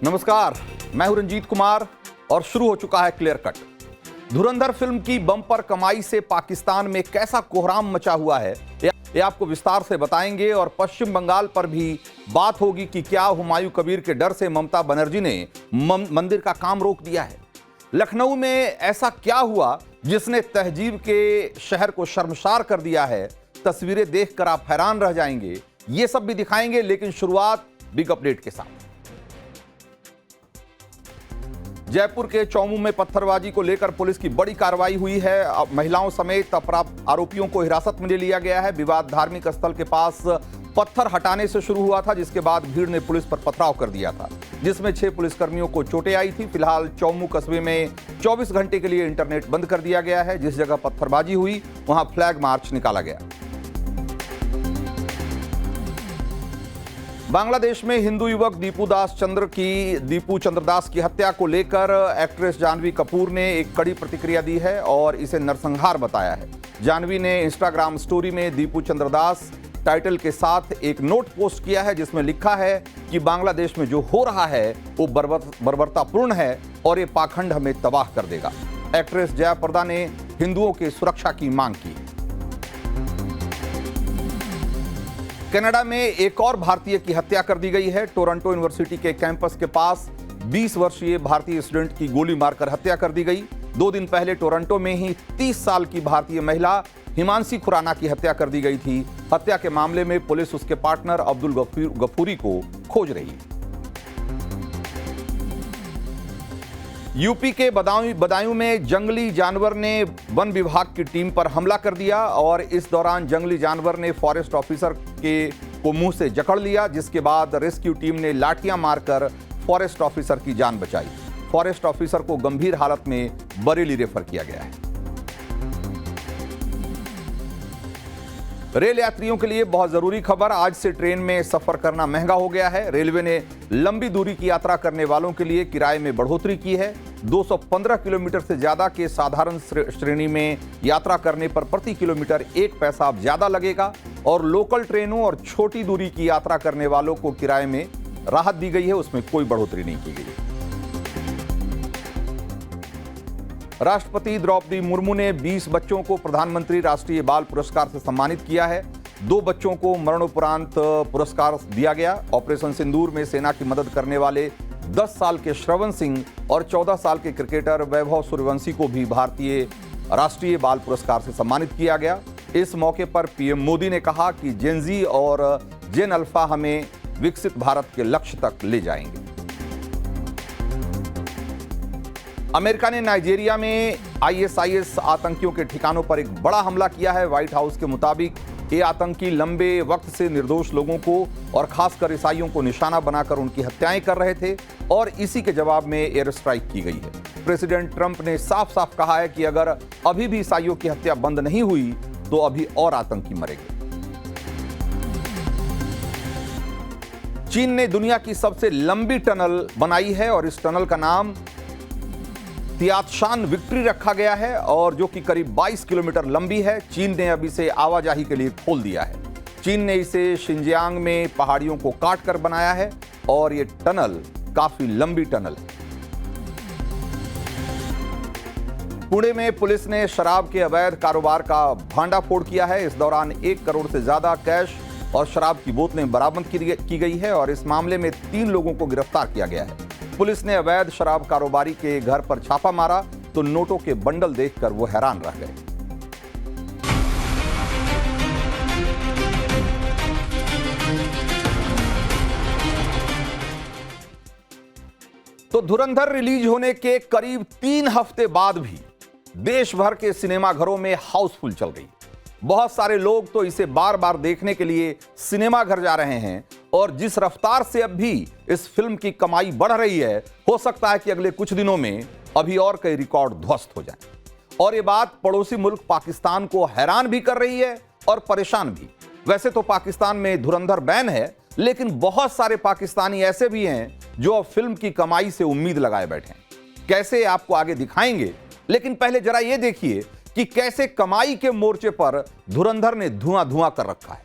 नमस्कार, मैं हूं रंजीत कुमार और शुरू हो चुका है क्लियर कट। धुरंधर फिल्म की बम्पर कमाई से पाकिस्तान में कैसा कोहराम मचा हुआ है ये आपको विस्तार से बताएंगे और पश्चिम बंगाल पर भी बात होगी कि क्या हुमायूं कबीर के डर से ममता बनर्जी ने मंदिर का काम रोक दिया है। लखनऊ में ऐसा क्या हुआ जिसने तहजीब के शहर को शर्मसार कर दिया है। तस्वीरें देखकर आप हैरान रह जाएंगे। ये सब भी दिखाएंगे, लेकिन शुरुआत बिग अपडेट के साथ। जयपुर के चौमू में पत्थरबाजी को लेकर पुलिस की बड़ी कार्रवाई हुई है। महिलाओं समेत आरोपियों को हिरासत में ले लिया गया है। विवाद धार्मिक स्थल के पास पत्थर हटाने से शुरू हुआ था, जिसके बाद भीड़ ने पुलिस पर पथराव कर दिया था, जिसमें 6 पुलिसकर्मियों को चोटें आई थी। फिलहाल चौमू कस्बे में 24 घंटे के लिए इंटरनेट बंद कर दिया गया है। जिस जगह पत्थरबाजी हुई वहां फ्लैग मार्च निकाला गया। बांग्लादेश में हिंदू युवक दीपू चंद्र दास की हत्या को लेकर एक्ट्रेस जानवी कपूर ने एक कड़ी प्रतिक्रिया दी है और इसे नरसंहार बताया है। जानवी ने इंस्टाग्राम स्टोरी में दीपू चंद्र दास टाइटल के साथ एक नोट पोस्ट किया है, जिसमें लिखा है कि बांग्लादेश में जो हो रहा है वो बर्बरतापूर्ण है और ये पाखंड हमें तबाह कर देगा। एक्ट्रेस जया प्रदा ने हिंदुओं की सुरक्षा की मांग की। कनाडा में एक और भारतीय की हत्या कर दी गई है। टोरंटो यूनिवर्सिटी के कैंपस के पास 20 वर्षीय भारतीय स्टूडेंट की गोली मारकर हत्या कर दी गई। 2 दिन पहले टोरंटो में ही 30 साल की भारतीय महिला हिमांशी खुराना की हत्या कर दी गई थी। हत्या के मामले में पुलिस उसके पार्टनर अब्दुल गफूरी को खोज रही है। यूपी के बदायूं में जंगली जानवर ने वन विभाग की टीम पर हमला कर दिया और इस दौरान जंगली जानवर ने फॉरेस्ट ऑफिसर को मुंह से जकड़ लिया, जिसके बाद रेस्क्यू टीम ने लाठियां मारकर फॉरेस्ट ऑफिसर की जान बचाई। फॉरेस्ट ऑफिसर को गंभीर हालत में बरेली रेफर किया गया है। रेल यात्रियों के लिए बहुत जरूरी खबर। आज से ट्रेन में सफर करना महंगा हो गया है। रेलवे ने लंबी दूरी की यात्रा करने वालों के लिए किराए में बढ़ोतरी की है। 215 किलोमीटर से ज्यादा के साधारण श्रेणी में यात्रा करने पर प्रति किलोमीटर 1 पैसा अब ज्यादा लगेगा और लोकल ट्रेनों और छोटी दूरी की यात्रा करने वालों को किराए में राहत दी गई है, उसमें कोई बढ़ोतरी नहीं की गई है। राष्ट्रपति द्रौपदी मुर्मू ने 20 बच्चों को प्रधानमंत्री राष्ट्रीय बाल पुरस्कार से सम्मानित किया है। 2 बच्चों को मरणोपरांत पुरस्कार दिया गया। ऑपरेशन सिंदूर में सेना की मदद करने वाले 10 साल के श्रवण सिंह और 14 साल के क्रिकेटर वैभव सूर्यवंशी को भी भारतीय राष्ट्रीय बाल पुरस्कार से सम्मानित किया गया। इस मौके पर पीएम मोदी ने कहा कि जेन जी और जेन अल्फा हमें विकसित भारत के लक्ष्य तक ले जाएंगे। अमेरिका ने नाइजीरिया में आईएसआईएस आतंकियों के ठिकानों पर एक बड़ा हमला किया है। व्हाइट हाउस के मुताबिक ये आतंकी लंबे वक्त से निर्दोष लोगों को और खासकर ईसाइयों को निशाना बनाकर उनकी हत्याएं कर रहे थे और इसी के जवाब में एयर स्ट्राइक की गई है। प्रेसिडेंट ट्रंप ने साफ साफ कहा है कि अगर अभी भी ईसाइयों की हत्या बंद नहीं हुई तो अभी और आतंकी मरेंगे। चीन ने दुनिया की सबसे लंबी टनल बनाई है और इस टनल का नाम तियातशान विक्ट्री रखा गया है और जो कि करीब 22 किलोमीटर लंबी है। चीन ने अब इसे आवाजाही के लिए खोल दिया है। चीन ने इसे शिनजियांग में पहाड़ियों को काटकर बनाया है और यह टनल काफी लंबी टनल है। पुणे में पुलिस ने शराब के अवैध कारोबार का भांडाफोड़ किया है। इस दौरान 1 करोड़ से ज्यादा कैश और शराब की बोतलें बरामद की गई है और इस मामले में 3 लोगों को गिरफ्तार किया गया है। पुलिस ने अवैध शराब कारोबारी के घर पर छापा मारा तो नोटों के बंडल देखकर वो हैरान रह गए। तो धुरंधर रिलीज होने के करीब 3 हफ्ते बाद भी देश भर के सिनेमाघरों में हाउसफुल चल रही। बहुत सारे लोग तो इसे बार बार देखने के लिए सिनेमाघर जा रहे हैं और जिस रफ्तार से अब भी इस फिल्म की कमाई बढ़ रही है, हो सकता है कि अगले कुछ दिनों में अभी और कई रिकॉर्ड ध्वस्त हो जाएं। और ये बात पड़ोसी मुल्क पाकिस्तान को हैरान भी कर रही है और परेशान भी। वैसे तो पाकिस्तान में धुरंधर बैन है, लेकिन बहुत सारे पाकिस्तानी ऐसे भी हैं जो अब फिल्म की कमाई से उम्मीद लगाए बैठे हैं। कैसे आपको आगे दिखाएंगे, लेकिन पहले जरा ये देखिए कि कैसे कमाई के मोर्चे पर धुरंधर ने धुआं धुआं कर रखा है।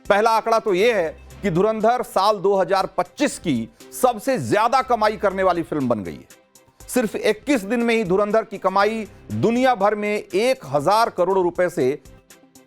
पहला आंकड़ा तो यह है कि धुरंधर साल 2025 की सबसे ज्यादा कमाई करने वाली फिल्म बन गई है। सिर्फ 21 दिन में ही धुरंधर की कमाई दुनिया भर में 1000 करोड़ रुपए से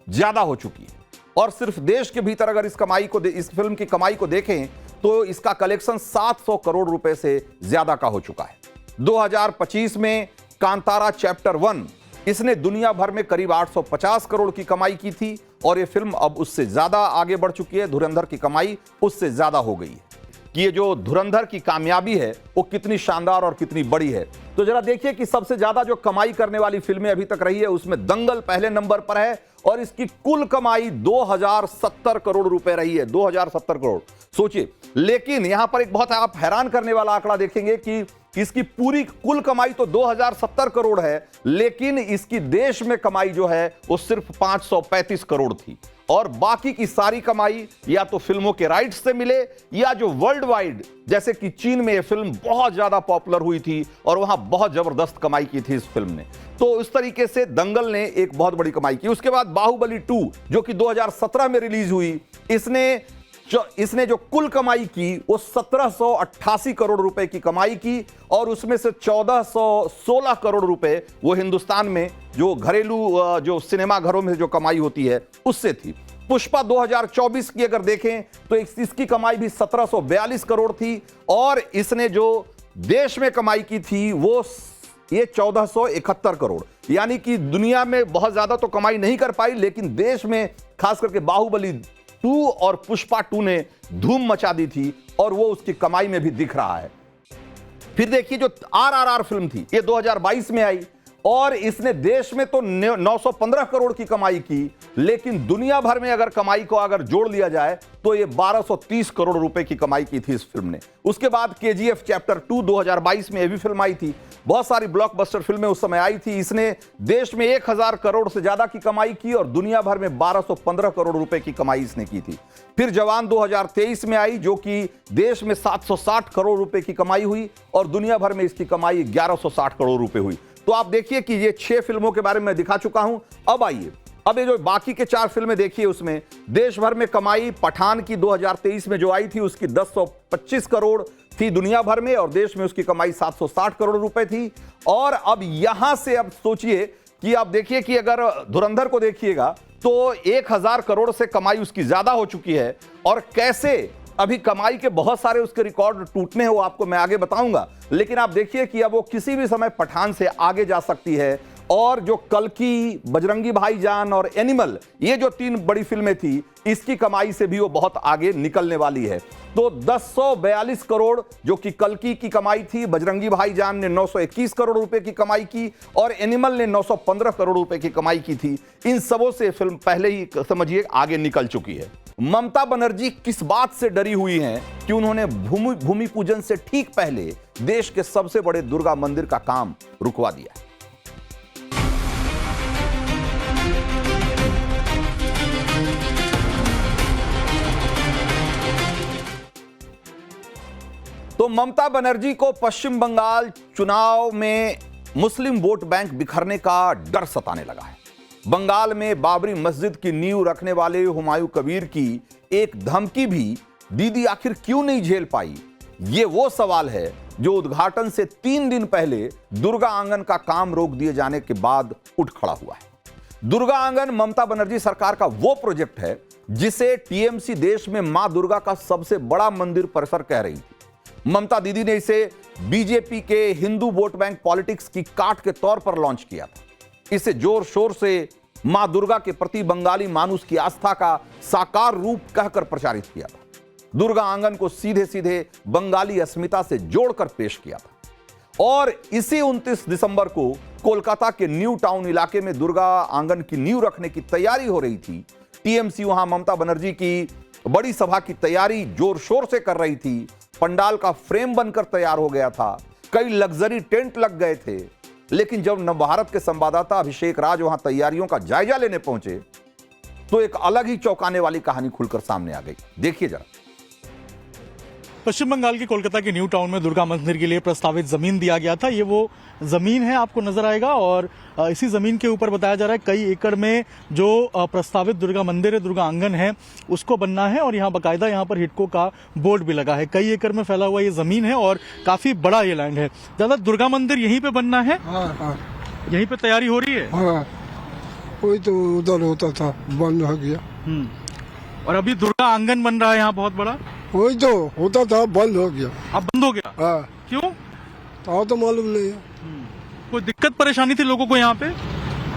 ज्यादा हो चुकी है। और सिर्फ देश के भीतर अगर इस फिल्म की कमाई को देखें तो इसका कलेक्शन 700 करोड़ रुपए से ज्यादा का हो चुका है। 2025 में कांतारा चैप्टर 1 इसने दुनिया भर में करीब 850 करोड़ की कमाई की थी और यह फिल्म अब उससे ज्यादा आगे बढ़ चुकी है। धुरंधर की कमाई उससे ज्यादा हो गई है। कि ये जो धुरंधर की कामयाबी है वो कितनी शानदार और कितनी बड़ी है। तो जरा देखिए कि सबसे ज्यादा जो कमाई करने वाली फिल्में अभी तक रही है उसमें दंगल पहले नंबर पर है और इसकी कुल कमाई 2070 करोड़ रुपए रही है। 2070 करोड़ सोचिए। लेकिन यहां पर एक बहुत आप हैरान करने वाला आंकड़ा देखेंगे कि इसकी पूरी कुल कमाई तो 2070 करोड़ है, लेकिन इसकी देश में कमाई जो है वो सिर्फ 535 करोड़ थी। और बाकी की सारी कमाई या तो फिल्मों के राइट्स से मिले या जो वर्ल्ड वाइड, जैसे कि चीन में यह फिल्म बहुत ज्यादा पॉपुलर हुई थी और वहां बहुत जबरदस्त कमाई की थी इस फिल्म ने। तो इस तरीके से दंगल ने एक बहुत बड़ी कमाई की। उसके बाद बाहुबली 2 जो कि 2017 में रिलीज हुई, इसने जो कुल कमाई की वो 1788 करोड़ रुपए की कमाई की और उसमें से 1416 करोड़ रुपए वो हिंदुस्तान में जो घरेलू जो सिनेमा घरों में जो कमाई होती है उससे थी। पुष्पा 2024 की अगर देखें तो इसकी कमाई भी 1742 करोड़ थी और इसने जो देश में कमाई की थी वो ये 1471 करोड़। यानी कि दुनिया में बहुत ज्यादा तो कमाई नहीं कर पाई, लेकिन देश में खास करके बाहुबली 2 और पुष्पा 2 ने धूम मचा दी थी और वो उसकी कमाई में भी दिख रहा है। फिर देखिए जो RRR फिल्म थी ये 2022 में आई और इसने देश में तो 915 करोड़ की कमाई की, लेकिन दुनिया भर में अगर कमाई को अगर जोड़ लिया जाए तो ये 1230 करोड़ रुपए की कमाई की थी इस फिल्म ने। उसके बाद KGF चैप्टर 2 2022 में ये भी फिल्म आई थी। बहुत सारी ब्लॉकबस्टर फिल्में उस समय आई थी। इसने देश में 1000 करोड़ से ज्यादा की कमाई की और दुनिया भर में 1215 करोड़ रुपए की कमाई इसने की थी। फिर जवान 2023 में आई जो कि देश में 760 करोड़ रुपए की कमाई हुई और दुनिया भर में इसकी कमाई 1160 करोड़ रुपए हुई। तो आप देखिए कि ये 6 फिल्मों के बारे में दिखा चुका हूं। अब आइए, अब ये जो बाकी के 4 फिल्में देखिए उसमें देश भर में कमाई पठान की 2023 में जो आई थी उसकी 1025 करोड़ थी दुनिया भर में और देश में उसकी कमाई 760 करोड़ रुपए थी। और अब यहां से अब सोचिए कि आप देखिए कि अगर धुरंधर को देखिएगा तो 1000 करोड़ से कमाई उसकी ज्यादा हो चुकी है और कैसे अभी कमाई के बहुत सारे उसके रिकॉर्ड टूटने हैं वो आपको मैं आगे बताऊंगा। लेकिन आप देखिए कि अब वो किसी भी समय पठान से आगे जा सकती है और जो कल्कि, बजरंगी भाईजान और एनिमल ये जो 3 बड़ी फिल्में थी इसकी कमाई से भी वो बहुत आगे निकलने वाली है। तो 1042 करोड़ जो कि कल्कि की कमाई थी, बजरंगी भाईजान ने 921 करोड़ रुपए की कमाई की और एनिमल ने 915 करोड़ रुपए की कमाई की थी। इन सबों से फिल्म पहले ही समझिए आगे निकल चुकी है। ममता बनर्जी किस बात से डरी हुई हैं कि उन्होंने भूमि पूजन से ठीक पहले देश के सबसे बड़े दुर्गा मंदिर का काम रुकवा दिया है। तो ममता बनर्जी को पश्चिम बंगाल चुनाव में मुस्लिम वोट बैंक बिखरने का डर सताने लगा है। बंगाल में बाबरी मस्जिद की नींव रखने वाले हुमायूं कबीर की एक धमकी भी दीदी आखिर क्यों नहीं झेल पाई, ये वो सवाल है जो उद्घाटन से 3 दिन पहले दुर्गा आंगन का काम रोक दिए जाने के बाद उठ खड़ा हुआ है। दुर्गा आंगन ममता बनर्जी सरकार का वो प्रोजेक्ट है जिसे टीएमसी देश में मां दुर्गा का सबसे बड़ा मंदिर परिसर कह रही थी। ममता दीदी ने इसे बीजेपी के हिंदू वोट बैंक पॉलिटिक्स की काट के तौर पर लॉन्च किया था। इसे जोर शोर से मां दुर्गा के प्रति बंगाली मानुष की आस्था का साकार रूप कहकर प्रचारित किया था। दुर्गा आंगन को सीधे सीधे बंगाली अस्मिता से जोड़कर पेश किया था। और इसी 29 दिसंबर को कोलकाता के न्यू टाउन इलाके में दुर्गा आंगन की नींव रखने की तैयारी हो रही थी। टीएमसी वहां ममता बनर्जी की बड़ी सभा की तैयारी जोर शोर से कर रही थी। पंडाल का फ्रेम बनकर तैयार हो गया था, कई लग्जरी टेंट लग गए थे। लेकिन जब नवभारत के संवाददाता अभिषेक राज वहां तैयारियों का जायजा लेने पहुंचे तो एक अलग ही चौंकाने वाली कहानी खुलकर सामने आ गई। देखिए जरा। पश्चिम बंगाल के कोलकाता के न्यू टाउन में दुर्गा मंदिर के लिए प्रस्तावित जमीन दिया गया था। ये वो जमीन है, आपको नजर आएगा। और इसी जमीन के ऊपर बताया जा रहा है कई एकड़ में जो प्रस्तावित दुर्गा मंदिर है, दुर्गा आंगन है, उसको बनना है। और यहाँ बाकायदा यहाँ पर हिडको का बोर्ड भी लगा है। कई एकड़ में फैला हुआ ये जमीन है और काफी बड़ा ये लैंड है। दादा, दुर्गा मंदिर यहीं पे बनना है? हाँ, यहीं पे तैयारी हो रही है? हाँ, वही तो उधर होता था, बंद हो गया। और अभी दुर्गा आंगन बन रहा है यहाँ बहुत बड़ा। वही तो होता था, बंद हो गया। अब बंद हो गया? हाँ, क्यों? तो मालूम नहीं है। कोई दिक्कत परेशानी थी लोगों को यहाँ पे?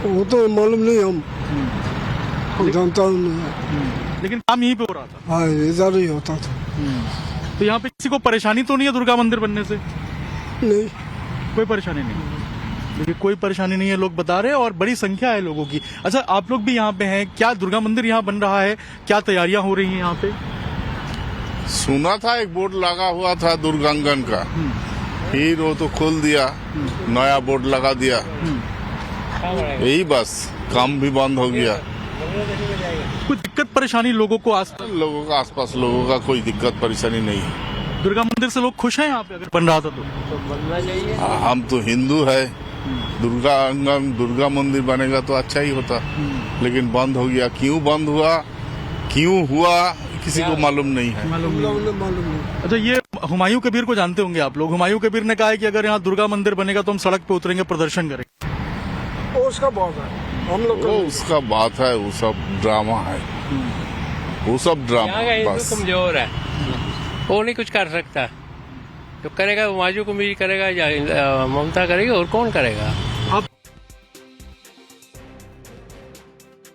वो तो मालूम नहीं, हम जानता नहीं है। लेकिन काम यहीं पे हो रहा था। हाँ, इधर ही होता था। तो यहाँ पे किसी को परेशानी तो नहीं है दुर्गा मंदिर बनने से? नहीं, कोई परेशानी नहीं। देखिए, कोई परेशानी नहीं है, लोग बता रहे हैं। और बड़ी संख्या है लोगों की। अच्छा, आप लोग भी यहाँ पे हैं क्या? दुर्गा मंदिर यहाँ बन रहा है, क्या तैयारियां हो रही हैं यहाँ पे? सुना था एक बोर्ड लगा हुआ था दुर्गांगन का, फिर वो तो खोल दिया, नया बोर्ड लगा दिया। यही बस, काम भी बंद हो गया। कोई दिक्कत परेशानी लोगों को आसपास लोगों का कोई दिक्कत परेशानी नहीं है। दुर्गा मंदिर से लोग खुश हैं यहाँ पे अगर बन रहा था तो? हम तो हिंदू है, दुर्गा आंगन दुर्गा मंदिर बनेगा तो अच्छा ही होता, लेकिन बंद हो गया। क्यों बंद हुआ, क्यों हुआ, किसी को मालूम नहीं है। मालूम नहीं। अच्छा, ये हुमायूं कबीर को जानते होंगे आप लोग। हुमायूं कबीर ने कहा है कि अगर यहाँ दुर्गा मंदिर बनेगा तो हम सड़क पे उतरेंगे, प्रदर्शन करेंगे। वो उसका बात है, हम लोग वो उसका बात है, वो सब ड्रामा है, वो सब ड्रामा बस। कमजोर है, वो नहीं कुछ कर सकता। जो करेगा हुमायूं कबीर करेगा या ममता करेगी, और कौन करेगा? अब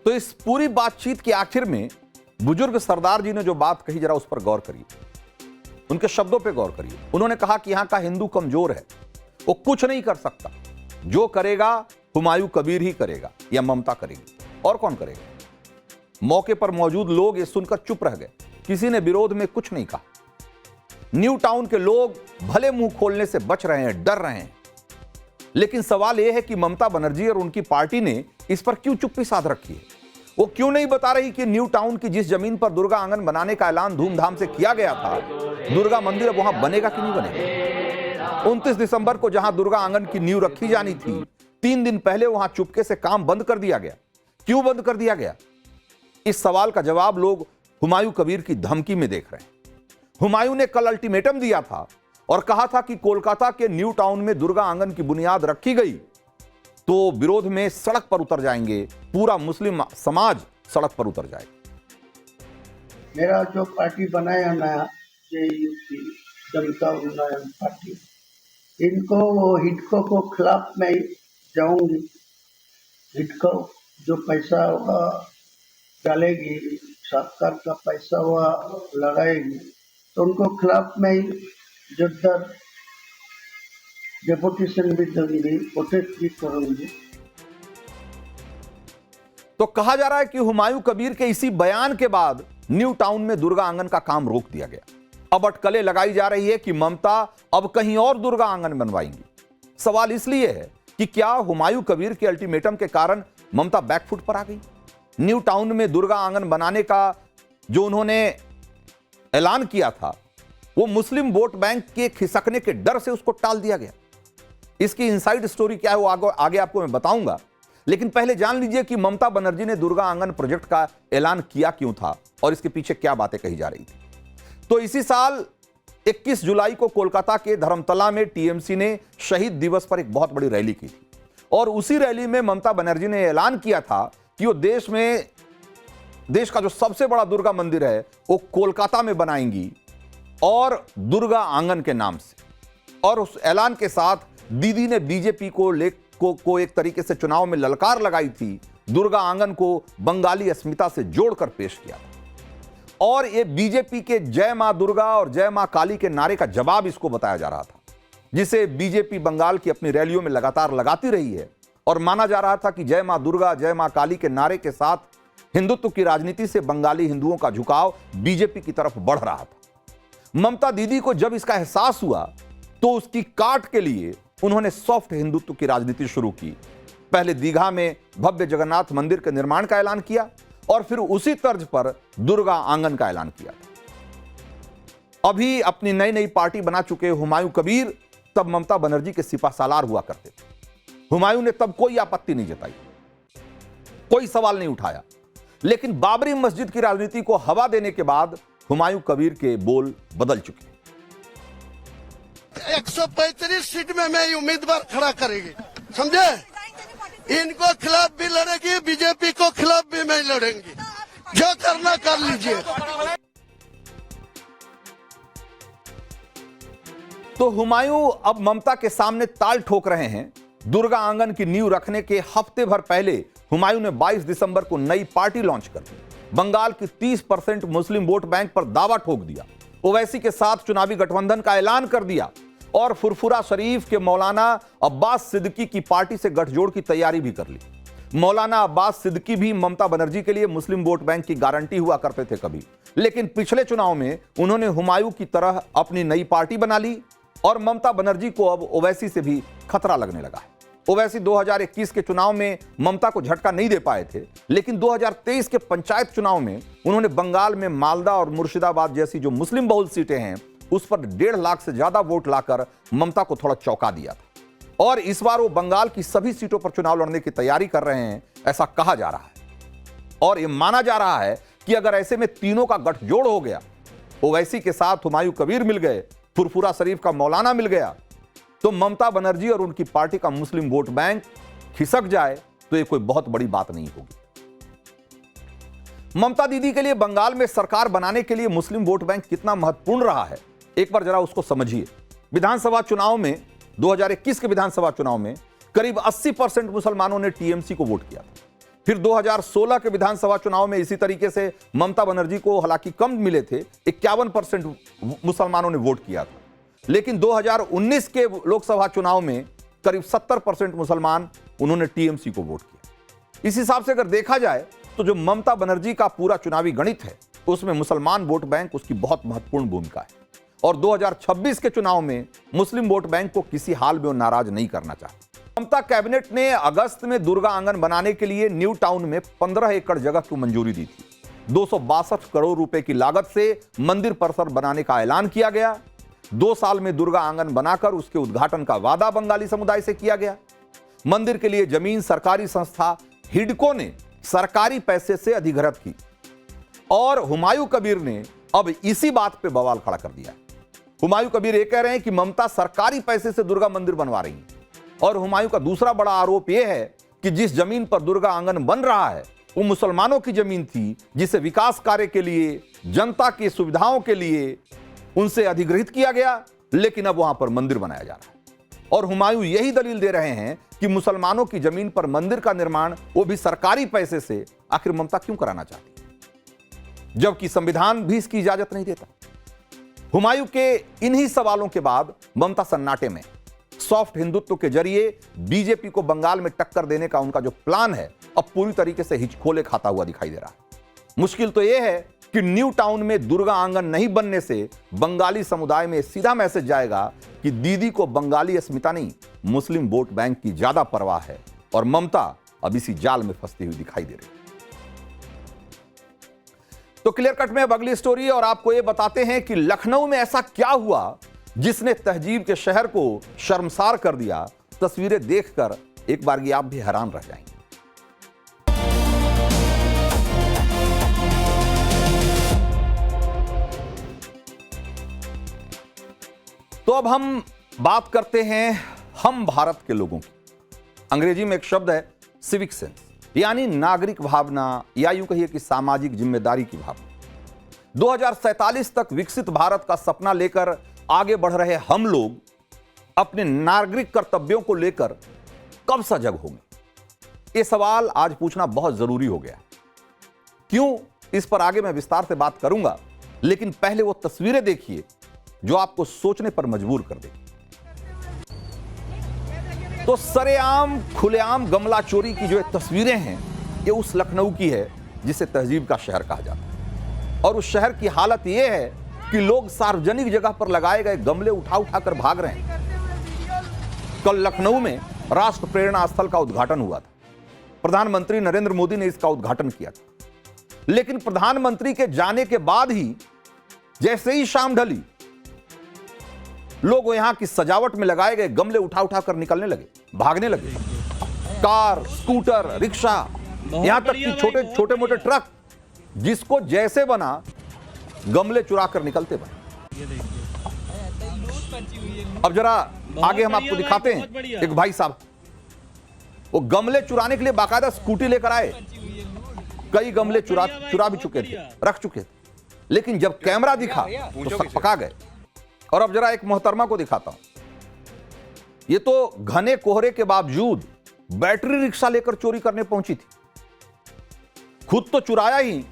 तो इस पूरी बातचीत के आखिर में बुजुर्ग सरदार जी ने जो बात कही, जरा उस पर गौर करिए, उनके शब्दों पे गौर करिए। उन्होंने कहा कि यहां का हिंदू कमजोर है, वो कुछ नहीं कर सकता, जो करेगा हुमायूं कबीर ही करेगा या ममता करेगी, और कौन करेगा। मौके पर मौजूद लोग ये सुनकर चुप रह गए, किसी ने विरोध में कुछ नहीं कहा। न्यू टाउन के लोग भले मुंह खोलने से बच रहे हैं, डर रहे हैं, लेकिन सवाल यह है कि ममता बनर्जी और उनकी पार्टी ने इस पर क्यों चुप्पी साध रखी है। वो क्यों नहीं बता रही कि न्यू टाउन की जिस जमीन पर दुर्गा आंगन बनाने का ऐलान धूमधाम से किया गया था, दुर्गा मंदिर अब वहां बनेगा कि नहीं बनेगा। 29 दिसंबर को जहां दुर्गा आंगन की नींव रखी जानी थी, 3 दिन पहले वहां चुपके से काम बंद कर दिया गया। क्यों बंद कर दिया गया? इस सवाल का जवाब लोग हुमायूं कबीर की धमकी में देख रहे हैं। हुमायूं ने कल अल्टीमेटम दिया था और कहा था कि कोलकाता के न्यू टाउन में दुर्गा आंगन की बुनियाद रखी गई तो विरोध में सड़क पर उतर जाएंगे, पूरा मुस्लिम समाज सड़क पर उतर जाएगा। मेरा जो पार्टी बनाया नया जेयूसी जनता उन्नयन पार्टी, इनको वो हिडको को खिलाफ में जाऊंगी। हिडको जो पैसा हुआ डालेगी, सरकार का पैसा हुआ लगाएगी, तो उनको खिलाफ में ही जोरदार डेपुटेशन भी दूंगी, प्रोटेस्ट भी करूंगी। तो कहा जा रहा है कि हुमायूं कबीर के इसी बयान के बाद न्यू टाउन में दुर्गा आंगन का काम रोक दिया गया। अब अटकलें लगाई जा रही है कि ममता अब कहीं और दुर्गा आंगन बनवाएंगी। सवाल इसलिए है कि क्या हुमायूं कबीर के अल्टीमेटम के कारण ममता बैकफुट पर आ गई। न्यू टाउन में दुर्गा आंगन बनाने का जो उन्होंने ऐलान किया था, वो मुस्लिम वोट बैंक के खिसकने के डर से उसको टाल दिया गया। इसकी इनसाइड स्टोरी क्या है वो आगे आपको मैं बताऊंगा, लेकिन पहले जान लीजिए कि ममता बनर्जी ने दुर्गा आंगन प्रोजेक्ट का ऐलान किया क्यों था और इसके पीछे क्या बातें कही जा रही थी। तो इसी साल 21 जुलाई को कोलकाता के धर्मतला में टीएमसी ने शहीद दिवस पर एक बहुत बड़ी रैली की थी और उसी रैली में ममता बनर्जी ने ऐलान किया था कि वो देश का जो सबसे बड़ा दुर्गा मंदिर है वो कोलकाता में बनाएंगी और दुर्गा आंगन के नाम से। और उस ऐलान के साथ दीदी ने बीजेपी को एक तरीके से चुनाव में ललकार लगाई थी, दुर्गा आंगन को बंगाली अस्मिता से जोड़कर पेश किया था और ये बीजेपी के जय मां दुर्गा और जय मां काली के नारे का जवाब इसको बताया जा रहा था, जिसे बीजेपी बंगाल की अपनी रैलियों में लगातार लगाती रही है। और माना जा रहा था कि जय मां दुर्गा जय मां काली के नारे के साथ हिंदुत्व की राजनीति से बंगाली हिंदुओं का झुकाव बीजेपी की तरफ बढ़ रहा था। ममता दीदी को जब इसका एहसास हुआ तो उसकी काट के लिए उन्होंने सॉफ्ट हिंदुत्व की राजनीति शुरू की। पहले दीघा में भव्य जगन्नाथ मंदिर के निर्माण का ऐलान किया और फिर उसी तर्ज पर दुर्गा आंगन का ऐलान किया। अभी अपनी नई नई पार्टी बना चुके हुमायूं कबीर तब ममता बनर्जी के सिपाहसालार हुआ करते थे। हुमायूं ने तब कोई आपत्ति नहीं जताई, कोई सवाल नहीं उठाया, लेकिन बाबरी मस्जिद की राजनीति को हवा देने के बाद हुमायूं कबीर के बोल बदल चुके। 135 सीट में मैं उम्मीदवार खड़ा करेंगे, समझे? इनको खिलाफ भी लड़ेगी, बीजेपी को खिलाफ भी मैं लड़ेंगी, जो करना कर लीजिए। तो हुमायूं अब ममता के सामने ताल ठोक रहे हैं। दुर्गा आंगन की नींव रखने के हफ्ते भर पहले हुमायूं ने 22 दिसंबर को नई पार्टी लॉन्च कर दी। बंगाल की 30% मुस्लिम वोट बैंक पर दावा ठोक दिया, ओवैसी के साथ चुनावी गठबंधन का ऐलान कर दिया और फुरफुरा शरीफ के मौलाना अब्बास सिद्दीकी की पार्टी से गठजोड़ की तैयारी भी कर ली। मौलाना अब्बास सिद्दीकी भी ममता बनर्जी के लिए मुस्लिम वोट बैंक की गारंटी हुआ करते थे कभी, लेकिन पिछले चुनाव में उन्होंने हुमायूं की तरह अपनी नई पार्टी बना ली और ममता बनर्जी को अब ओवैसी से भी खतरा लगने लगा है। ओवैसी 2021 के चुनाव में ममता को झटका नहीं दे पाए थे, लेकिन 2023 के पंचायत चुनाव में उन्होंने बंगाल में मालदा और मुर्शिदाबाद जैसी जो मुस्लिम बहुल सीटें हैं उस पर 1.5 लाख से ज्यादा वोट लाकर ममता को थोड़ा चौंका दिया था। और इस बार वो बंगाल की सभी सीटों पर चुनाव लड़ने की तैयारी कर रहे हैं, ऐसा कहा जा रहा है। और यह माना जा रहा है कि अगर ऐसे में तीनों का गठजोड़ हो गया, ओवैसी के साथ हुमायूं कबीर मिल गए, फुरफुरा शरीफ का मौलाना मिल गया, तो ममता बनर्जी और उनकी पार्टी का मुस्लिम वोट बैंक खिसक जाए तो यह कोई बहुत बड़ी बात नहीं होगी। ममता दीदी के लिए बंगाल में सरकार बनाने के लिए मुस्लिम वोट बैंक कितना महत्वपूर्ण रहा है, एक बार जरा उसको समझिए। विधानसभा चुनाव में 2021 के विधानसभा चुनाव में करीब 80% मुसलमानों ने टीएमसी को वोट किया था। फिर 2016 के विधानसभा चुनाव में इसी तरीके से ममता बनर्जी को हालांकि कम मिले थे, 51% मुसलमानों ने वोट किया था। लेकिन 2019 के लोकसभा चुनाव में करीब 70% मुसलमान उन्होंने टीएमसी को वोट किया। इस हिसाब से अगर देखा जाए तो जो ममता बनर्जी का पूरा चुनावी गणित है उसमें मुसलमान वोट बैंक उसकी बहुत महत्वपूर्ण भूमिका है। और 2026 के चुनाव में मुस्लिम वोट बैंक को किसी हाल में वो नाराज नहीं करना चाहते। ममता कैबिनेट ने अगस्त में दुर्गा आंगन बनाने के लिए न्यू टाउन में 15 एकड़ जगह को मंजूरी दी थी। 262 करोड़ रुपए की लागत से मंदिर परिसर बनाने का ऐलान किया गया। 2 साल में दुर्गा आंगन बनाकर उसके उद्घाटन का वादा बंगाली समुदाय से किया गया। मंदिर के लिए जमीन सरकारी संस्था हिडको ने सरकारी पैसे से अधिग्रहित की और हुमायूं कबीर ने अब इसी बात पे बवाल खड़ा कर दिया। हुमायूं कबीर ये कह रहे हैं कि ममता सरकारी पैसे से दुर्गा मंदिर बनवा रही है। और हुमायूं का दूसरा बड़ा आरोप यह है कि जिस जमीन पर दुर्गा आंगन बन रहा है वो मुसलमानों की जमीन थी, जिसे विकास कार्य के लिए, जनता की सुविधाओं के लिए उनसे अधिग्रहित किया गया, लेकिन अब वहां पर मंदिर बनाया जा रहा है। और हुमायूं यही दलील दे रहे हैं कि मुसलमानों की जमीन पर मंदिर का निर्माण वो भी सरकारी पैसे से आखिर ममता क्यों कराना चाहती है, जबकि संविधान भी इसकी इजाजत नहीं देता। हुमायूं के इन्हीं सवालों के बाद ममता सन्नाटे में सॉफ्ट हिंदुत्व के जरिए बीजेपी को बंगाल में टक्कर देने का उनका जो प्लान है अब पूरी तरीके से हिचकोले खाता हुआ दिखाई दे रहा है। मुश्किल तो यह है कि न्यू टाउन में दुर्गा आंगन नहीं बनने से बंगाली समुदाय में सीधा मैसेज जाएगा कि दीदी को बंगाली अस्मिता नहीं, मुस्लिम वोट बैंक की ज्यादा परवाह है और ममता अब इसी जाल में फंसती हुई दिखाई दे रही है। तो क्लियर कट में अब अगली स्टोरी और आपको यह बताते हैं कि लखनऊ में ऐसा क्या हुआ जिसने तहजीब के शहर को शर्मसार कर दिया। तस्वीरें देखकर एक बार आप भी हैरान रह जाएंगे। तो अब हम बात करते हैं हम भारत के लोगों की। अंग्रेजी में एक शब्द है सिविक सेंस, यानी नागरिक भावना या यूं कहिए कि सामाजिक जिम्मेदारी की भावना। 2047 तक विकसित भारत का सपना लेकर आगे बढ़ रहे हम लोग अपने नागरिक कर्तव्यों को लेकर कब सजग होंगे, यह सवाल आज पूछना बहुत जरूरी हो गया। क्यों, इस पर आगे मैं विस्तार से बात करूंगा, लेकिन पहले वो तस्वीरें देखिए जो आपको सोचने पर मजबूर कर देगी। तो सरेआम खुलेआम गमला चोरी की जो तस्वीरें हैं ये उस लखनऊ की है जिसे तहजीब का शहर कहा जाता है। और उस शहर की हालत यह है कि लोग सार्वजनिक जगह पर लगाए गए गमले उठा उठाकर भाग रहे हैं। कल लखनऊ में राष्ट्र प्रेरणा स्थल का उद्घाटन हुआ था। प्रधानमंत्री नरेंद्र मोदी ने इसका उद्घाटन किया था, लेकिन प्रधानमंत्री के जाने के बाद ही जैसे ही शाम ढली लोग यहां की सजावट में लगाए गए गमले उठा उठा कर निकलने लगे, भागने लगे। कार, स्कूटर, रिक्शा, यहां तक कि छोटे छोटे मोटे ट्रक जिसको जैसे बना गमले चुरा कर निकलते बने। अब जरा आगे हम आपको दिखाते हैं। एक भाई साहब वो गमले चुराने के लिए बाकायदा स्कूटी लेकर आए, कई गमले चुरा भी चुके थे, रख चुके थे, लेकिन जब कैमरा दिखा तो पका गए। और अब जरा एक मोहतरमा को दिखाता हूं। ये तो घने कोहरे के बावजूद बैटरी रिक्शा लेकर चोरी करने पहुंची थी। खुद तो चुराया ही,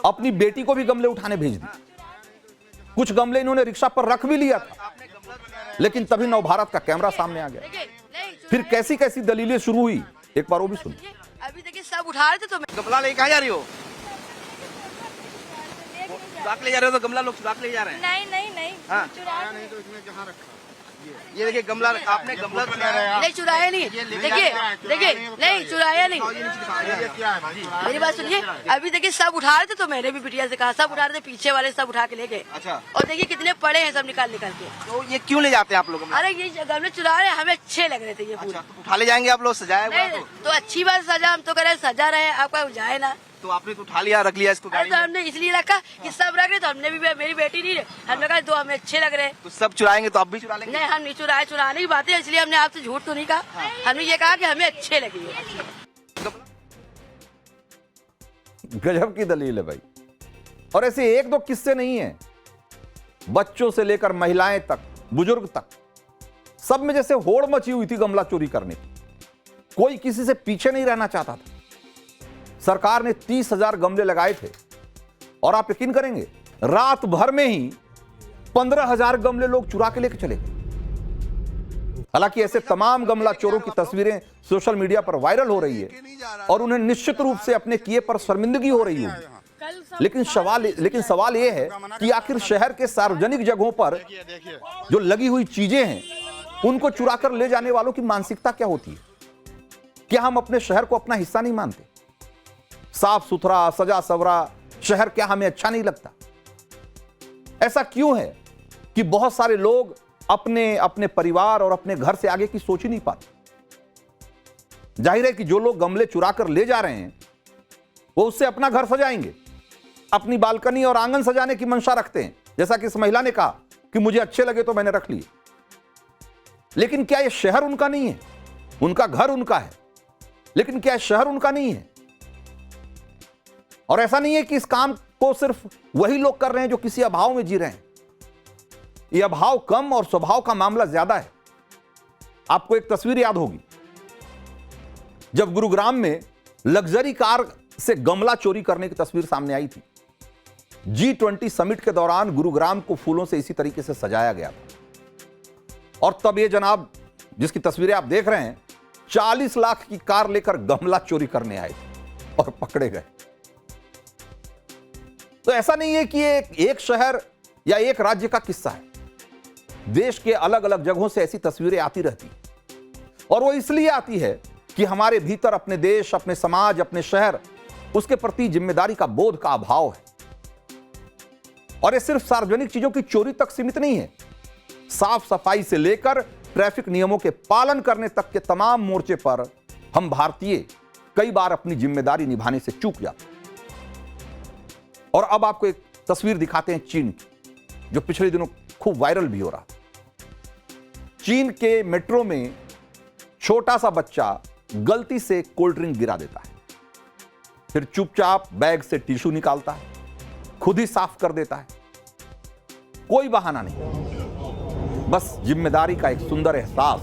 अपनी बेटी को भी गमले उठाने भेज दी। कुछ गमले इन्होंने रिक्शा पर रख भी लिया था, लेकिन तभी नवभारत का कैमरा सामने आ गया। फिर कैसी कैसी दलीलें शुरू हुई, एक बार वो भी सुनिए। अभी देखिए सब उठा रहे थे तो गमला लेके कहाँ जा रही हो? चुरा के ले जा रहे हो तो गमला लोग चुरा के ले जा रहे हैं। नहीं हाँ? ये देखिए गमला, आपने गमला नहीं चुराया नहीं। देखिए नहीं चुराया नहीं। मेरी बात सुनिए, अभी देखिए सब उठा रहे थे तो मैंने भी बिटिया से कहा, सब उठा रहे थे, पीछे वाले सब उठा के ले गए। अच्छा। और देखिए कितने पड़े हैं सब निकाल के। तो ये क्यों ले जाते हैं आप लोग? अरे ये गमले चुरा रहे, हमें अच्छे लग रहे थे ये पूरे। तो उठा ले जाएंगे आप लोग, सजाया हुआ नहीं तो अच्छी बात, सजा हम तो कह सजा रहे हैं, आपका जाए ना। तो आपने तो उठा लिया, रख लिया इसको अरे गाड़ी तो में। हमने इसलिए रखा कि सब रख रहे, तो हमने भी, मेरी बेटी नहीं है, हमने कहा दो हमें अच्छे लग रहे हैं। तो सब चुराएंगे तो आप भी चुरा लेंगे? नहीं हम नहीं चुराए, चुराने की बात है, इसलिए हमने आपसे झूठ तो नहीं कहा। हमने ये कहा कि हमें अच्छे लगे। गजब की दलील है भाई। और ऐसे एक दो किस्से नहीं है, बच्चों से लेकर महिलाएं तक, बुजुर्ग तक, सब में जैसे होड़ मची हुई थी गमला चोरी करने की। कोई किसी से पीछे नहीं रहना चाहता था। सरकार ने 30,000 गमले लगाए थे और आप यकीन करेंगे रात भर में ही 15,000 गमले लोग चुरा के लेके चले गए। हालांकि ऐसे तमाम गमला चोरों की तस्वीरें सोशल मीडिया पर वायरल हो रही है और उन्हें निश्चित रूप से अपने किए पर शर्मिंदगी हो रही होगी। लेकिन सवाल यह है कि आखिर शहर के सार्वजनिक जगहों पर जो लगी हुई चीजें हैं उनको चुरा कर ले जाने वालों की मानसिकता क्या होती है? क्या हम अपने शहर को अपना हिस्सा नहीं मानते? साफ सुथरा, सजा सवरा शहर क्या हमें अच्छा नहीं लगता? ऐसा क्यों है कि बहुत सारे लोग अपने परिवार और अपने घर से आगे की सोच ही नहीं पाते? जाहिर है कि जो लोग गमले चुरा कर ले जा रहे हैं वो उससे अपना घर सजाएंगे, अपनी बालकनी और आंगन सजाने की मंशा रखते हैं, जैसा कि इस महिला ने कहा कि मुझे अच्छे लगे तो मैंने रख लिए। लेकिन क्या यह शहर उनका नहीं है? उनका घर उनका है, लेकिन क्या शहर उनका नहीं है? और ऐसा नहीं है कि इस काम को सिर्फ वही लोग कर रहे हैं जो किसी अभाव में जी रहे हैं। यह अभाव कम और स्वभाव का मामला ज्यादा है। आपको एक तस्वीर याद होगी जब गुरुग्राम में लग्जरी कार से गमला चोरी करने की तस्वीर सामने आई थी। G20 समिट के दौरान गुरुग्राम को फूलों से इसी तरीके से सजाया गया था और तब ये जनाब जिसकी तस्वीरें आप देख रहे हैं 40 लाख की कार लेकर गमला चोरी करने आए थे और पकड़े गए। तो ऐसा नहीं है कि ये एक शहर या एक राज्य का किस्सा है। देश के अलग अलग जगहों से ऐसी तस्वीरें आती रहती और वो इसलिए आती है कि हमारे भीतर अपने देश, अपने समाज, अपने शहर, उसके प्रति जिम्मेदारी का बोध का अभाव है। और ये सिर्फ सार्वजनिक चीजों की चोरी तक सीमित नहीं है। साफ सफाई से लेकर ट्रैफिक नियमों के पालन करने तक के तमाम मोर्चे पर हम भारतीय कई बार अपनी जिम्मेदारी निभाने से चूक जाते हैं। और अब आपको एक तस्वीर दिखाते हैं चीन की, जो पिछले दिनों खूब वायरल भी हो रहा। चीन के मेट्रो में छोटा सा बच्चा गलती से कोल्ड ड्रिंक गिरा देता है, फिर चुपचाप बैग से टिश्यू निकालता है, खुद ही साफ कर देता है। कोई बहाना नहीं, बस जिम्मेदारी का एक सुंदर एहसास।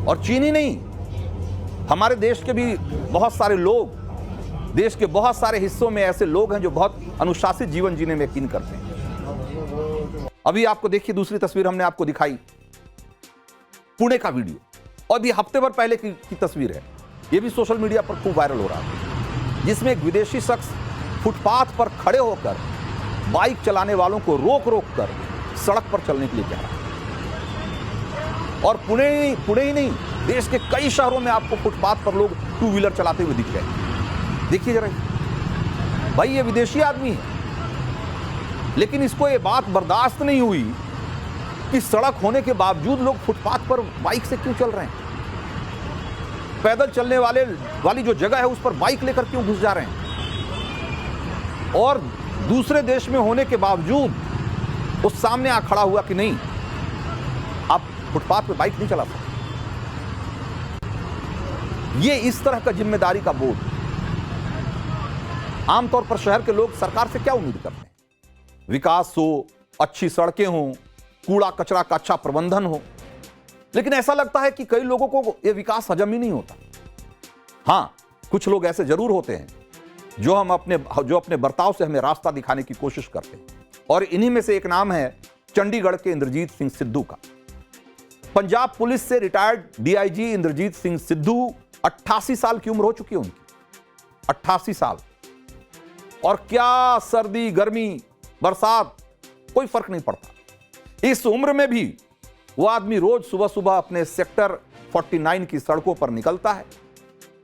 और चीन ही नहीं, हमारे देश के भी बहुत सारे लोग, देश के बहुत सारे हिस्सों में ऐसे लोग हैं जो बहुत अनुशासित जीवन जीने में यकीन करते हैं। अभी आपको देखिए दूसरी तस्वीर हमने आपको दिखाई, पुणे का वीडियो, और भी हफ्ते भर पहले की तस्वीर है। यह भी सोशल मीडिया पर खूब वायरल हो रहा है, जिसमें एक विदेशी शख्स फुटपाथ पर खड़े होकर बाइक चलाने वालों को रोक रोक कर सड़क पर चलने के लिए कह रहा है। और पुणे ही नहीं, देश के कई शहरों में आपको फुटपाथ पर लोग टू व्हीलर चलाते हुए दिख रहे हैं। देखिए जरा भाई, ये विदेशी आदमी है, लेकिन इसको ये बात बर्दाश्त नहीं हुई कि सड़क होने के बावजूद लोग फुटपाथ पर बाइक से क्यों चल रहे हैं? पैदल चलने वाली जो जगह है उस पर बाइक लेकर क्यों घुस जा रहे हैं? और दूसरे देश में होने के बावजूद वो सामने आ खड़ा हुआ कि नहीं, आप फुटपाथ पर बाइक नहीं चला सकते। ये इस तरह का जिम्मेदारी का बोध। आमतौर पर शहर के लोग सरकार से क्या उम्मीद करते हैं? विकास हो, अच्छी सड़कें हों, कूड़ा कचरा का अच्छा प्रबंधन हो। लेकिन ऐसा लगता है कि कई लोगों को यह विकास हजम ही नहीं होता। हां, कुछ लोग ऐसे जरूर होते हैं जो अपने बर्ताव से हमें रास्ता दिखाने की कोशिश करते हैं, और इन्हीं में से एक नाम है चंडीगढ़ के इंद्रजीत सिंह सिद्धू का। पंजाब पुलिस से रिटायर्ड डीआईजी इंद्रजीत सिंह सिद्धू 88 साल की उम्र हो चुकी है उनकी। 88 साल। और क्या सर्दी, गर्मी, बरसात, कोई फर्क नहीं पड़ता। इस उम्र में भी वो आदमी रोज सुबह सुबह अपने सेक्टर 49 की सड़कों पर निकलता है।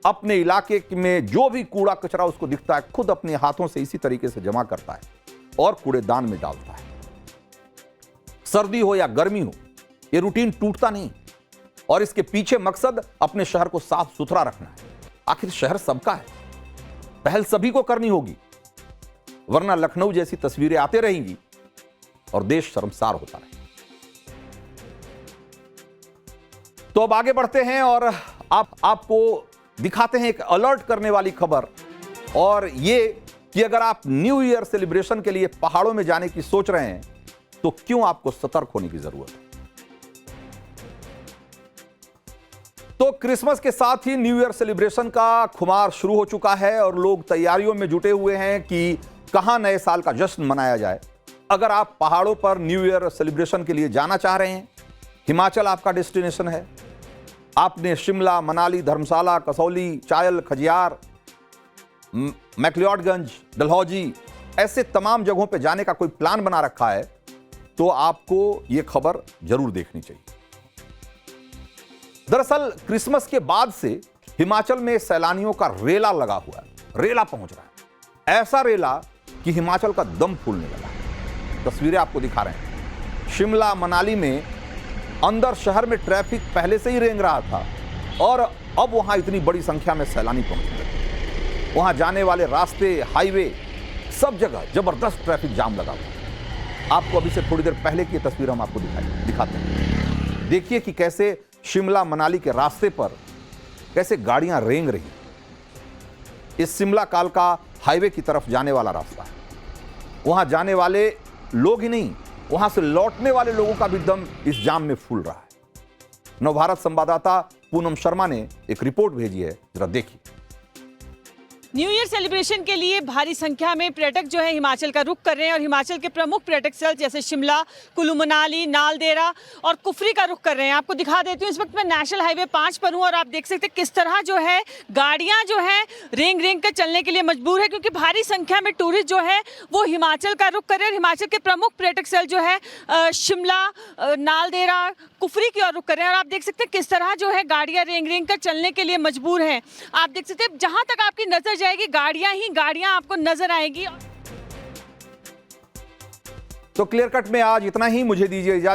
अपने इलाके में जो भी कूड़ा कचरा उसको दिखता है खुद अपने हाथों से इसी तरीके से जमा करता है और कूड़ेदान में डालता है। सर्दी हो या गर्मी हो, यह रूटीन टूटता नहीं, और इसके पीछे मकसद अपने शहर को साफ सुथरा रखना है। आखिर शहर सबका है, पहल सभी को करनी होगी, वरना लखनऊ जैसी तस्वीरें आते रहेंगी और देश शर्मसार होता रहेगा। तो अब आगे बढ़ते हैं और आपको दिखाते हैं एक अलर्ट करने वाली खबर, और ये कि अगर आप न्यू ईयर सेलिब्रेशन के लिए पहाड़ों में जाने की सोच रहे हैं तो क्यों आपको सतर्क होने की जरूरत है। तो क्रिसमस के साथ ही न्यू ईयर सेलिब्रेशन का खुमार शुरू हो चुका है और लोग तैयारियों में जुटे हुए हैं कि कहां नए साल का जश्न मनाया जाए। अगर आप पहाड़ों पर न्यू ईयर सेलिब्रेशन के लिए जाना चाह रहे हैं, हिमाचल आपका डेस्टिनेशन है। आपने शिमला, मनाली, धर्मशाला, कसौली, चायल, खजियार, मैक्लियोडगंज, डलहौजी, ऐसे तमाम जगहों पे जाने का कोई प्लान बना रखा है तो आपको यह खबर जरूर देखनी चाहिए। दरअसल क्रिसमस के बाद से हिमाचल में सैलानियों का रेला लगा हुआ है, रेला पहुंच रहा है। ऐसा रेला कि हिमाचल का दम फूलने लगा। तस्वीरें आपको दिखा रहे हैं। शिमला, मनाली में अंदर शहर में ट्रैफिक पहले से ही रेंग रहा था और अब वहां इतनी बड़ी संख्या में सैलानी पहुंचने लगे। वहां जाने वाले रास्ते, हाईवे, सब जगह जबरदस्त ट्रैफिक जाम लगा हुआ। आपको अभी से थोड़ी देर पहले की तस्वीर हम आपको दिखाते हैं। देखिए कि कैसे शिमला मनाली के रास्ते पर कैसे गाड़ियां रेंग रही। इस शिमला कालका हाईवे की तरफ जाने वाला रास्ता है। वहां जाने वाले लोग ही नहीं, वहां से लौटने वाले लोगों का भी दम इस जाम में फूल रहा है। नवभारत संवाददाता पूनम शर्मा ने एक रिपोर्ट भेजी है, जरा देखिए। न्यू ईयर सेलिब्रेशन के लिए भारी संख्या में पर्यटक जो है हिमाचल का रुख कर रहे हैं और हिमाचल के प्रमुख पर्यटक स्थल जैसे शिमला, कुल्लू मनाली, नालदेहरा और कुफरी का रुख कर रहे हैं। आपको दिखा देती हूँ, इस वक्त मैं नेशनल हाईवे 5 पर हूँ और आप देख सकते हैं किस तरह जो है गाड़ियाँ जो है रेंग रेंग कर चलने के लिए मजबूर है, क्योंकि भारी संख्या में टूरिस्ट जो है वो हिमाचल का रुख कर रहे हैं। हिमाचल के प्रमुख पर्यटक स्थल जो है शिमला, नालदेहरा, कुफरी की ओर रुख कर रहे हैं और आप देख सकते हैं किस तरह जो है गाड़ियाँ रेंग रेंग कर चलने के लिए मजबूर हैं। आप देख सकते हैं जहाँ तक आपकी नजर जाएगी गाड़ियां ही गाड़ियां आपको नजर आएगी। तो क्लियर कट में आज इतना ही। मुझे दीजिए इजाजत।